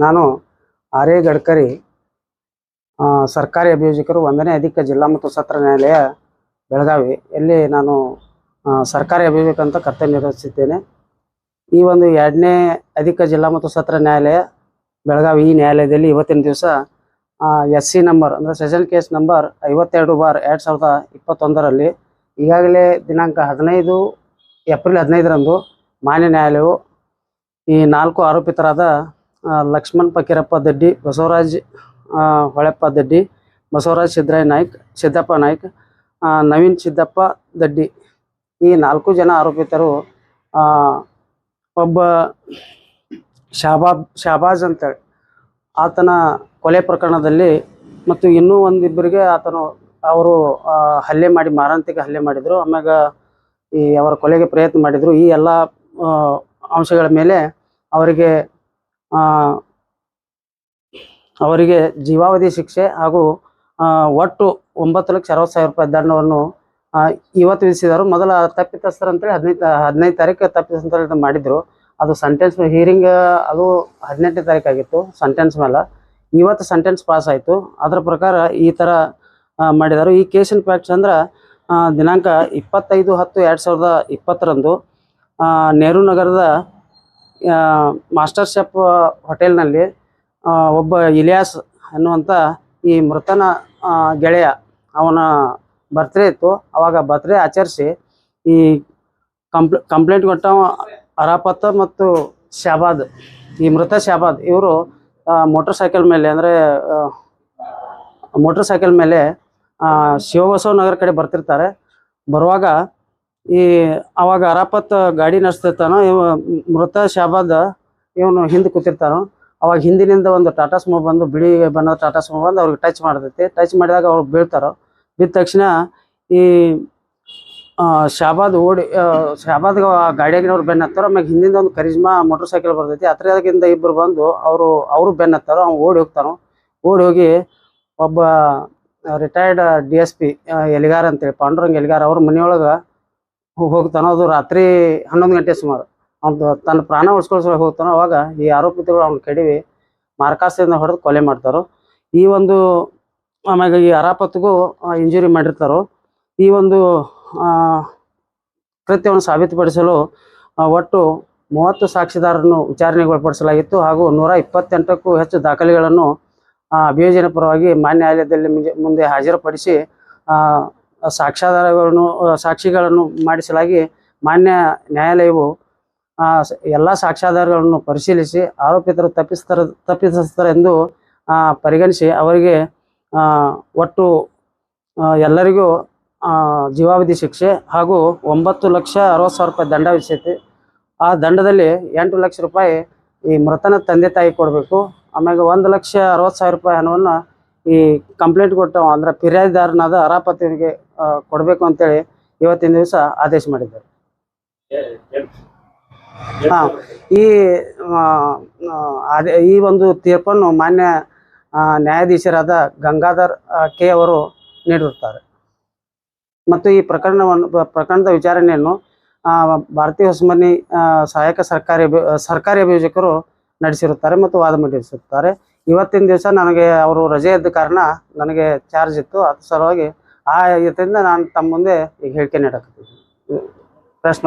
ನಾನು R A Gadkari ಸರ್ಕಾರಿ ಅಭಿಯೋಜಕರು 1ನೇ ಅಧಿಕ ಜಿಲ್ಲಾ ಮತ್ತು ಸತ್ರ ನ್ಯಾಯಾಲಯ ಬೆಳಗಾವಿ ಇಲ್ಲಿ ನಾನು ಸರ್ಕಾರಿ ಅಭಿಯೋಜಕ ಅಂತ ಕರ್ತವ್ಯ ನಿರ್ವಹಿಸುತ್ತಿದ್ದೇನೆ. ಈ ಒಂದು 2ನೇ ಅಧಿಕ ಜಿಲ್ಲಾ ಮತ್ತು ಸತ್ರ ನ್ಯಾಯಾಲಯ ಬೆಳಗಾವಿ ಈ ನ್ಯಾಯಾಲಯದಲ್ಲಿ ಇವತ್ತಿನ ದಿವಸ SC ನಂಬರ್ ಅಂದರೆ ಸೆಷನ್ ಕೇಸ್ ನಂಬರ್ 52/2021ರಲ್ಲಿ ಈಗಾಗಲೇ ದಿನಾಂಕ 15 ಏಪ್ರಿಲ್ 15ರಂದು ಮಾನ್ಯ ನ್ಯಾಯಾಲಯವು ಈ 4 ಆರೋಪಿತರಾದ ಲಕ್ಷ್ಮಣ್ ಫಕೀರಪ್ಪ ದಡ್ಡಿ, ಬಸವರಾಜ್ ಹೊಳೆಪ್ಪ ದಡ್ಡಿ, ಬಸವರಾಜ್ ಸಿದ್ದಪ್ಪ ನಾಯ್ಕ್, ನವೀನ್ ಸಿದ್ದಪ್ಪ ದಡ್ಡಿ ಈ 4 ಜನ ಆರೋಪಿತರು ಒಬ್ಬ ಶಾಬಾಜ್ ಅಂತೇಳಿ ಆತನ ಕೊಲೆ ಪ್ರಕರಣದಲ್ಲಿ ಮತ್ತು ಇನ್ನೂ ಒಂದಿಬ್ಬರಿಗೆ ಅವರು ಹಲ್ಲೆ ಮಾಡಿ ಮಾರಣಾಂತಿಕ ಹಲ್ಲೆ ಮಾಡಿದರು. ಆಮ್ಯಾಗ ಈ ಅವರ ಕೊಲೆಗೆ ಪ್ರಯತ್ನ ಮಾಡಿದರು. ಈ ಎಲ್ಲ ಅಂಶಗಳ ಮೇಲೆ ಅವರಿಗೆ ಜೀವಾವಧಿ ಶಿಕ್ಷೆ ಹಾಗೂ ಒಟ್ಟು 9,60,000 ರೂಪಾಯಿ ದಂಡವನ್ನು ಇವತ್ತು ವಿಧಿಸಿದರು. ಮೊದಲ ತಪ್ಪಿತಸ್ಥರು ಅಂತೇಳಿ 15 ತಾರೀಕು ತಪ್ಪಿತಸ್ಥರು ಮಾಡಿದ್ರು. ಅದು ಸೆಂಟೆನ್ಸ್ ಹಿಯರಿಂಗ್ ಅದು 18ನೇ ತಾರೀಕು ಆಗಿತ್ತು ಸೆಂಟೆನ್ಸ್ ಮೇಲೆ. ಇವತ್ತು ಸೆಂಟೆನ್ಸ್ ಪಾಸ್ ಆಯಿತು. ಅದರ ಪ್ರಕಾರ ಈ ಥರ ಮಾಡಿದರು. ಈ ಕೇಸಿನ ಫ್ಯಾಕ್ಟ್ಸ್ ಅಂದ್ರೆ ದಿನಾಂಕ 25/10/2020ರಂದು ನೆಹರು ನಗರದ ಮಾಸ್ಟರ್ ಶೆಫ್ ಹೋಟೆಲ್ನಲ್ಲಿ ಒಬ್ಬ ಇಲಿಯಾಸ್ ಅನ್ನುವಂಥ ಈ ಮೃತನ ಗೆಳೆಯ ಅವನ ಬರ್ತ್ಡೇ ಇತ್ತು. ಅವಾಗ ಬರ್ತ್ಡೇ ಆಚರಿಸಿ ಈ ಕಂಪ್ಲೇಂಟ್ ಕೊಟ್ಟ ಅರಾಪತ್ ಮತ್ತು ಶಾಬಾದ್, ಈ ಮೃತ ಶಾಬಾದ್ ಇವರು ಮೋಟರ್ ಸೈಕಲ್ ಮೇಲೆ ಶಿವಬಸವ ನಗರ ಕಡೆ ಬರ್ತಿರ್ತಾರೆ. ಬರುವಾಗ ಅವಾಗ ಅರಾಪತ್ ಗಾಡಿ ನಡೆಸ್ತಿರ್ತಾನೋ, ಮೃತ ಶಾಬಾದ್ ಇವನು ಹಿಂದೆ ಕೂತಿರ್ತಾನೋ. ಅವಾಗ ಹಿಂದಿನಿಂದ ಒಂದು ಟಾಟಾ ಸುಮೋ ಬಂದು, ಬಿಳಿ ಬಣ್ಣದ ಟಾಟಾ ಸುಮೋ ಬಂದು ಅವ್ರಿಗೆ ಟಚ್ ಮಾಡ್ತೈತಿ. ಟಚ್ ಮಾಡಿದಾಗ ಅವ್ರು ಬೀಳ್ತಾರೋ. ಬಿದ್ದ ತಕ್ಷಣ ಈ ಶಾಬಾದ್ ಶಾಬಾದ್ಗೆ ಗಾಡಿಯಾಗಿನವ್ರು ಬೆನ್ನ ಹತ್ತಾರೋ. ಆಮ್ಯಾಗ ಹಿಂದಿಂದ ಒಂದು ಕರಿಜ್ಮಾ ಮೋಟರ್ ಸೈಕಲ್ ಬರ್ತೈತಿ. ಹತ್ತಿರದಾಗಿಂದ ಇಬ್ಬರು ಬಂದು ಅವರು ಬೆನ್ನ ಹತ್ತಾರೋ. ಅವ್ನು ಓಡಿ ಹೋಗ್ತಾನೋ. ಓಡಿ ಹೋಗಿ ಒಬ್ಬ ರಿಟೈರ್ಡ್ DSP ಎಲಿಗಾರ್ ಅಂತೇಳಿ ಪಾಂಡುರಂಗ್ ಎಲಿಗಾರ್ ಅವ್ರ ಮನೆಯೊಳಗೆ ಹೋಗ್ತಾನೋ. ಅದು ರಾತ್ರಿ 11 ಗಂಟೆ ಸುಮಾರು. ಅವ್ನು ತನ್ನ ಪ್ರಾಣ ಉಳಿಸ್ಕೊಳ್ಳೋ ಹೋಗ್ತಾನೋ. ಅವಾಗ ಈ ಆರೋಪಿತರು ಅವ್ನ ಕಡಿವಿ ಮಾರ್ಕಾಸದಿಂದ ಹೊಡೆದು ಕೊಲೆ ಮಾಡ್ತಾರೋ. ಈ ಒಂದು ಆಮ್ಯಾಗ ಈ ಅರಾಪತ್ಗೂ ಇಂಜುರಿ ಮಾಡಿರ್ತಾರೋ. ಈ ಒಂದು ಕೃತ್ಯವನ್ನು ಸಾಬೀತುಪಡಿಸಲು ಒಟ್ಟು 30 ಸಾಕ್ಷಿದಾರರನ್ನು ವಿಚಾರಣೆಗೆ ಒಳಪಡಿಸಲಾಗಿತ್ತು ಹಾಗೂ 128ಕ್ಕೂ ಹೆಚ್ಚು ದಾಖಲೆಗಳನ್ನು ಅಭಿಯೋಜನೆ ಪರವಾಗಿ ಮಾನ್ಯ ನ್ಯಾಯಾಲಯದಲ್ಲಿ ಮುಂದೆ ಹಾಜರುಪಡಿಸಿ ಸಾಕ್ಷಿಗಳನ್ನು ಮಾಡಿಸಲಾಗಿ ಮಾನ್ಯ ನ್ಯಾಯಾಲಯವು ಎಲ್ಲ ಸಾಕ್ಷ್ಯಾಧಾರಗಳನ್ನು ಪರಿಶೀಲಿಸಿ ಆರೋಪಿತರು ತಪ್ಪಿತಸ್ಥರೆಂದು ಪರಿಗಣಿಸಿ ಅವರಿಗೆ ಒಟ್ಟು ಎಲ್ಲರಿಗೂ ಜೀವಾವಧಿ ಶಿಕ್ಷೆ ಹಾಗೂ 9,60,000 ರೂಪಾಯಿ ದಂಡ ವಿಧಿಸೈತಿ. ಆ ದಂಡದಲ್ಲಿ 8 ಲಕ್ಷ ರೂಪಾಯಿ ಈ ಮೃತನ ತಂದೆ ತಾಯಿ ಕೊಡಬೇಕು. ಆಮ್ಯಾಗ 1,60,000 ರೂಪಾಯಿ ಹಣವನ್ನು ಈ ಕಂಪ್ಲೇಂಟ್ ಕೊಟ್ಟ ಅಂದ್ರೆ ಫಿರ್ಯಾದಿದಾರನಾದ ಅರಾಪತಿಗೆ ಕೊಡಬೇಕು ಅಂತೇಳಿ ಇವತ್ತಿನ ದಿವಸ ಆದೇಶ ಮಾಡಿದ್ದಾರೆ. ಈ ಒಂದು ತೀರ್ಪನ್ನು ಮಾನ್ಯ ನ್ಯಾಯಾಧೀಶರಾದ ಗಂಗಾಧರ್ ಕೆ ಅವರು ನೀಡಿರುತ್ತಾರೆ. ಮತ್ತು ಈ ಪ್ರಕರಣದ ವಿಚಾರಣೆಯನ್ನು ಭಾರತೀಯ ಹೊಸಮನಿ ಸಹಾಯಕ ಸರ್ಕಾರಿ ಅಭಿಯೋಜಕರು ನಡೆಸಿರುತ್ತಾರೆ ಮತ್ತು ವಾದ ಮಂಡಿಸಿರುತ್ತಾರೆ. ಇವತ್ತಿನ ದಿವಸ ನನಗೆ ಅವರು ರಜೆ ಇದ್ದ ಕಾರಣ ನನಗೆ ಚಾರ್ಜ್ ಇತ್ತು. ಅದ್ರ ಸಲುವಾಗಿ ಇದರಿಂದ ನಾನು ತಮ್ಮ ಮುಂದೆ ಈಗ ಹೇಳಿಕೆ ನೀಡಕತ್ತೀನಿ. ಪ್ರಶ್ನೆ